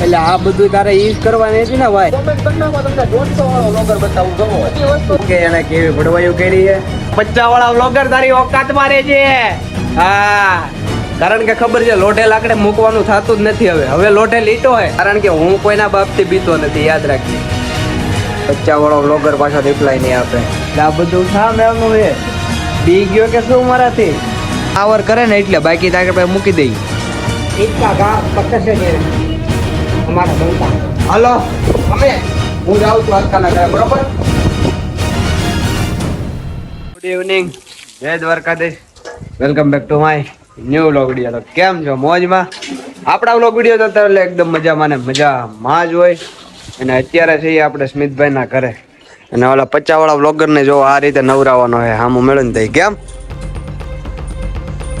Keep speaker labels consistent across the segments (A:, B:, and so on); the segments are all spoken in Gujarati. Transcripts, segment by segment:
A: એટલે આ બધું તારે ઈ જ કરવાની હતી ને ભાઈ. કોમેન્ટ કરી નાખો તમને 150 વાળો વ્લોગર બતાવું ગમો બધી વસ્તુ કે એને કેવી ભડવાયું કરી છે. 50 વાળા વ્લોગર તારી ઓકાત મારે છે. હા, કારણ કે ખબર છે લોઢે લાકડે મૂકવાનું થતું જ નથી. હવે લોઢે લીટો હોય, કારણ કે હું કોઈના બાપથી બીતો નથી, યાદ રાખજે. 50 વાળો વ્લોગર પાછો રિપ્લાય નહીં આપે. આ બધું શા મેળનું છે? બી ગયો કે શું મારાથી? આવર કરે ને એટલે, બાકી તાકે પાસે મૂકી દઈ. હાલો અમે હું જાઉં છું આજકાલના ઘરે, બરોબર? ગુડ ઇવનિંગ, જય Dwarkadhish. Welcome back to my new vlog video. તો કેમ છો? મોજમાં? આપણા વ્લોગ વિડીયો તો એટલે એકદમ મજામાં ને મજામાં જ હોય. અને અત્યારે છીએ આપણે સ્મિતભાઈના ઘરે, અને ઓલા 50 વાળા વ્લોગરને જો આ રીતે નવરાવાનો છે. હામું મેળે ને થઈ કેમ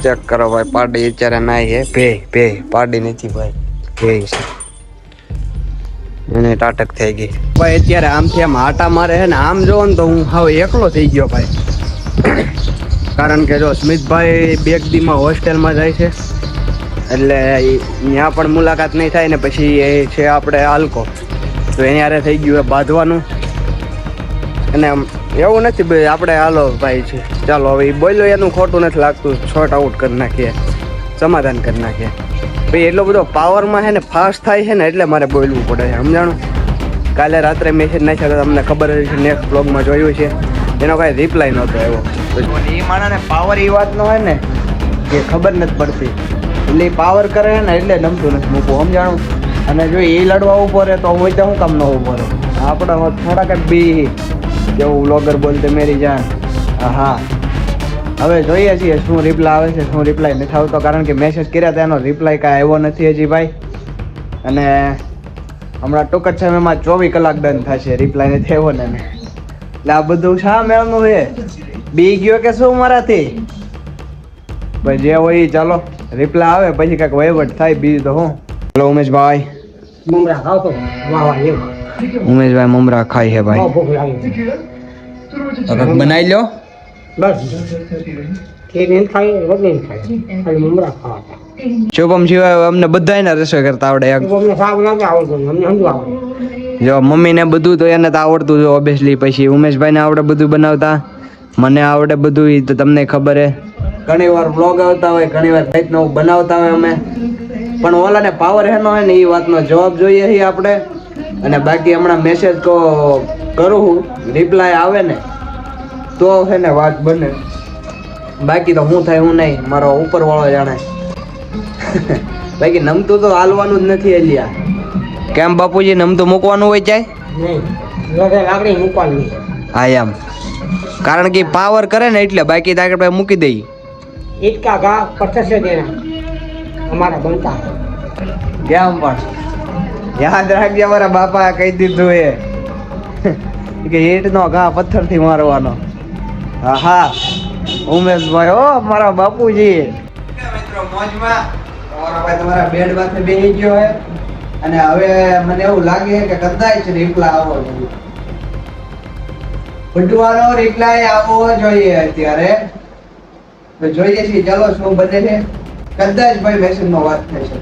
A: ચેક કરો ભાઈ. પાર્ટી અત્યારે નાઈ છે. ભે પાર્ટી નથી ભાઈ, ભે છે એને ટાટક થઈ ગઈ ભાઈ. અત્યારે આમથી આમ આટા મારે છે ને, આમ જોવો ને તો હું હવે એકલો થઈ ગયો ભાઈ. કારણ કે જો સ્મિતભાઈ બે દીમાં હોસ્ટેલમાં જાય છે, એટલે ત્યાં પણ મુલાકાત નહીં થાય ને. પછી એ છે આપણે આલ્કો, તો એની હારે થઈ ગયું બાંધવાનું. અને એવું નથી ભાઈ, આપણે હાલો ભાઈ છે ચાલો હવે એ બોલ્યો એનું ખોટું નથી લાગતું, શોર્ટ આઉટ કરી નાખીએ, સમાધાન કરી નાખીએ ભાઈ. એટલો બધો પાવરમાં છે ને, ફાસ્ટ થાય છે ને, એટલે મારે બોલવું પડે છે, સમજાણું? કાલે રાત્રે મેસેજ નાખ્યા તો તમને ખબર જ છે, નેક્સ્ટ બ્લોગમાં જોયું છે, એનો કાંઈ રિપ્લાય નહોતો આવ્યો. એ માણસને પાવર એ વાતનો હોય ને કે ખબર નથી પડતી, એટલે એ પાવર કરે છે ને એટલે નમતું નથી મૂકવું, સમજાણું? અને જો એ લડવા ઊભો રહે તો હું ત્યાં શું કામ ન ઊભો રહે? આપણે થોડાક જ બી જેવું વ્લોગર બોલતે મેરી જાન. હા, હવે જોઈએ છીએ શું રિપ્લાય આવે છે, શું રિપ્લાય નથી આવતો. કારણ કે મેસેજ કર્યા હતા એનો રિપ્લાય કાંઈ આવ્યો નથી હજી ભાઈ. અને હમણાં ટૂંક જ સમયમાં 24 કલાક ડન થશે, રિપ્લાય નથી આવ્યો ને. એટલે આ બધું શા મેળનું છે? બી ગયો કે શું મારાથી? ભાઈ જે હોય એ ચાલો, રિપ્લાય આવે પછી કાંઈક વહીવટ થાય, બીજું તો હું. હેલો ઉમેશભાઈ.
B: મમરા ખાવ તો વાહ વાહ એમ.
A: ઉમેશભાઈ મમરા ખાય છે ભાઈ.
B: ભૂખ લાગી.
A: બનાવી લો.
B: બસ ખીર નહીં ખાઈ, રોટલી નહીં ખાઈ, ખાલી મમરા ખાવા.
A: શુભમ સિવાય અમને બધાને રસોઈ કરતા આવડે.
B: અમને સાવ નથી આવડતું, અમને સમજવા આવડે.
A: જો મમ્મીને બધું તો એને તો આવડતું જો ઓબ્વિયસલી. પછી ઉમેશભાઈને આવડે બધું બનાવતા, મને આવડે બધું, એ તો તમને ખબર હે. ઘણી વાર વ્લોગ આવતા હોય, ઘણી વાર કંઈક નવું બનાવતા હોય અમે. પણ ઓલાને પાવર હેનો હોય ને એ વાતનો જવાબ જોઈએ છીએ આપણે. અને બાકી હમણાં મેસેજ કરું, રિપ્લાય આવે ને તો છે ને વાત બને. બાકી તો હું થાય હું નહીં, મારો ઉપરવાળો જાણે. બાકી નમતું તો હાલવાનું જ નથી એલિયા. કેમ બાપુજી, નમતું મૂકવાનું હોય જાય
B: નહીં, લોઢે લાકડી મૂકવાની.
A: હા એમ, કારણ કે પાવર કરે ને એટલે. બાકી તાકે પાસે મૂકી દઈ.
B: ઈટકા ઘા 50 દેના અમારા બનતા.
A: કેમ પણ યાદ રાખજે, અમારા બાપા કહી દીધું એ કે ઈંટનો ઘા પથ્થરથી મારવાનો. હા હા ઉમેશભાઈ, ઓ મારા બાપુજી. મિત્રો મોજમાં તમારો ભાઈ તમારા બેડ પાસે બેસી ગયો હે. અને હવે મને એવું લાગે કે કદાચ રિપ્લાય આવવો જોઈએ, ફૂટવાનો રિપ્લાય આવવો જોઈએ અત્યારે. તો જોઈએ છીએ ચાલો શું બને છે. કદાચ ભાઈ મેસેજમાં વાત થઈ શકે,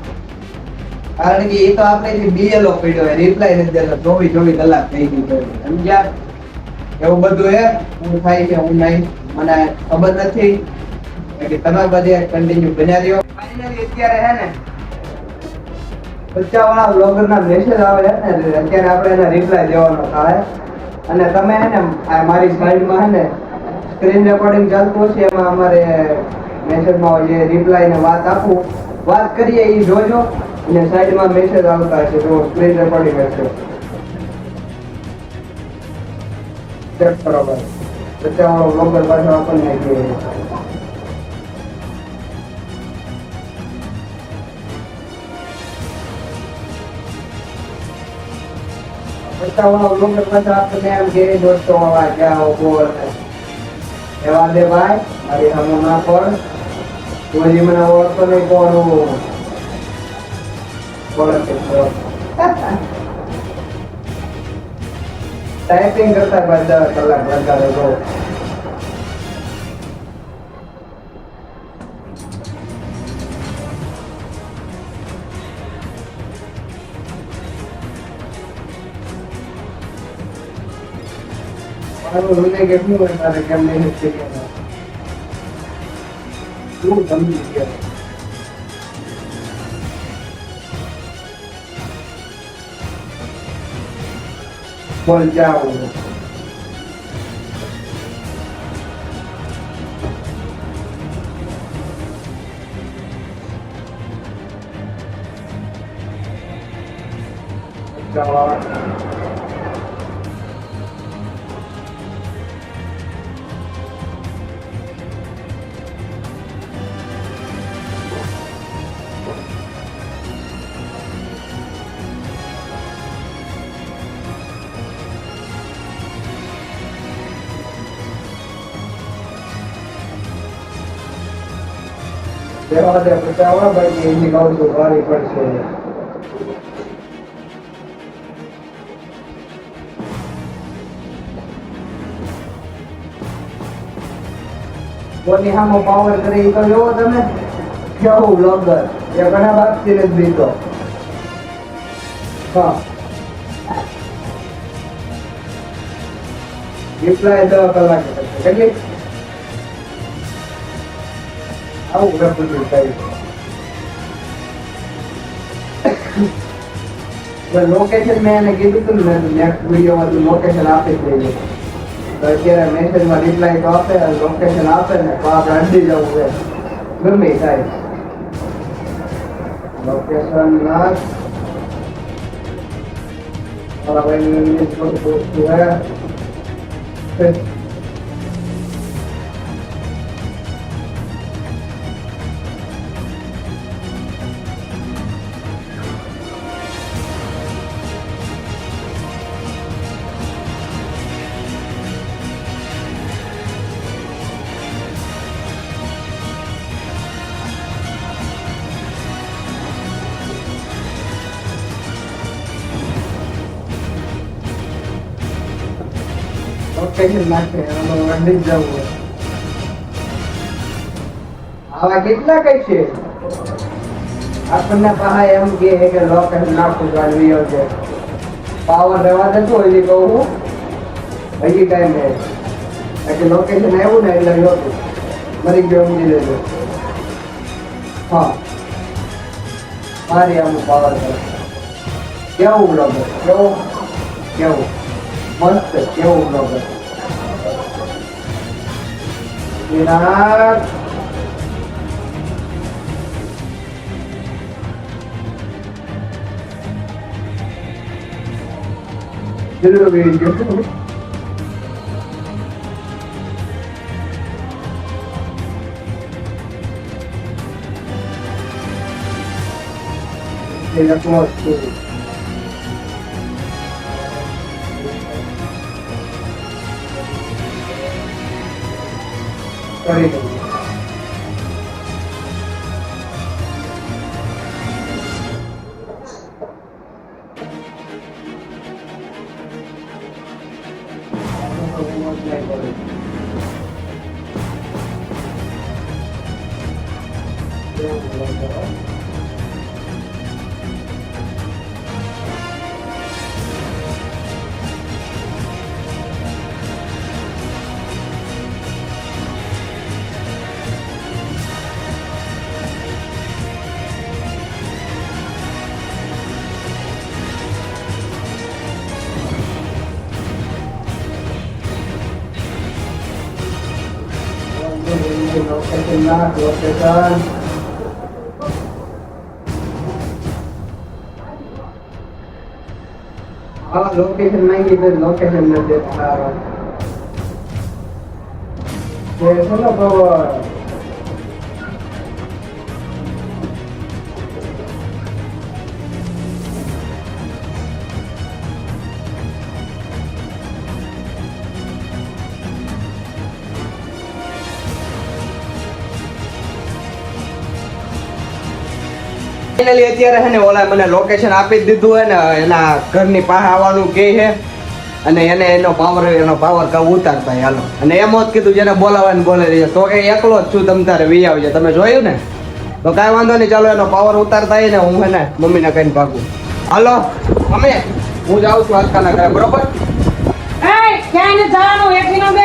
A: કારણ કે એ તો આપણે બીએલઓ પડ્યો હોય, રિપ્લાય નથી દેતો. 24 કલાક થઈ ગઈ છે, સમજ્યા? એવું બધું હે. હું થાય છે હું નહીં, મને ખબર નથી. કે તમે બધે કન્ટિન્યુ બન્યા રહ્યો. ફાઇનલી અત્યારે હે ને 50 વાળા વ્લોગરના મેસેજ આવે છે ને, અત્યારે આપણે એને રિપ્લાય દેવાનો થાય. અને તમે હે ને મારી સાઈડમાં હે ને સ્ક્રીન રેકોર્ડિંગ ચાલતું હશે, એમાં અમારે મેસેજમાં જે રિપ્લાય ને વાત આપું, વાત કરીએ એ જોજો. અને સાઈડમાં મેસેજ આવતા હશે, જો સ્ક્રીન રેકોર્ડિંગ હશે, ચેક કરો ભાઈ. 50 વાળો વ્લોગર પાછો આપણને કહે 50 વાળો વ્લોગર પાછો આપણને એમ કે દોસ્તો વાળા જાઓ બોલ એવા દે ભાઈ. મારી સામે ના પડ, તું હજી મને ઓળખતો નહીં કોણ હું. ટાઈપિંગ કરતા 10 કલાક લગાડે તો. મારું હૃદય કેટલું હોય તારે કેમ મહેનત કરી શું સમજી ગયા બોલ જાઓ દેવા દે બચાવવા ભાઈ એની કહું છું ભારી પડશે કોની સામે પાવર કરી તો જોવો તમે કેવું લગર એ ઘણા બાદથી જ દીધો હા રિપ્લાય 10 કલાકે થશે કેટલી આવું બધું થાય લોકેશન મેં એને કીધું હતું ને નેક્સ્ટ વિડીયોમાં લોકેશન આપી દઈએ તો અત્યારે મેસેજમાં રિપ્લાય તો આપે લોકેશન આપે ને તો આપણે અડી જવું છે ગમે થાય લોકેશન ના મારા ભાઈ હે લોકેશન નાખે અડી જ જવું હોય આવા કેટલા કઈ છે આપણને પહાય એમ કે લોકેશન નાખવું જોઈએ છે પાવર રહેવા દેતો હજી કહું હજી કઈ નહીં એટલે લોકેશન આવ્યું ને એટલે જોતું મરી ગયો સમજી લેજો હા મારી આમ પાવર કરે કેવું બ્લોગર કેવું કેવું મસ્ત કેવું બ્લોગર વિરાટ જરૂર વિડીયો એના ક્લોઝ કરી દઉં location लोकेशन मांगी तो लोकेशन में देखा जैसे ना तो ફાઇનલી અત્યારે હે ને ઓલા મને લોકેશન આપી જ દીધું હે ને એના ઘરની પાસે આવવાનું કહે છે અને એને એનો પાવર કાવ ઉતારતા હાલો અને એમ જ કીધું જેને બોલાવવાનું બોલે રહીએ તો કે એકલો જ છું તમ તારે વી આવજે તમે જોયું ને તો કાંઈ વાંધો નહીં ચાલો એનો પાવર ઉતારતા ને હું હે ને મમ્મીને કહીને ભાગું હાલો અમે હું જાઉં છું આજકાલના ઘરે બરોબર
C: ક્યાંય જવાનું, એકવીનો બે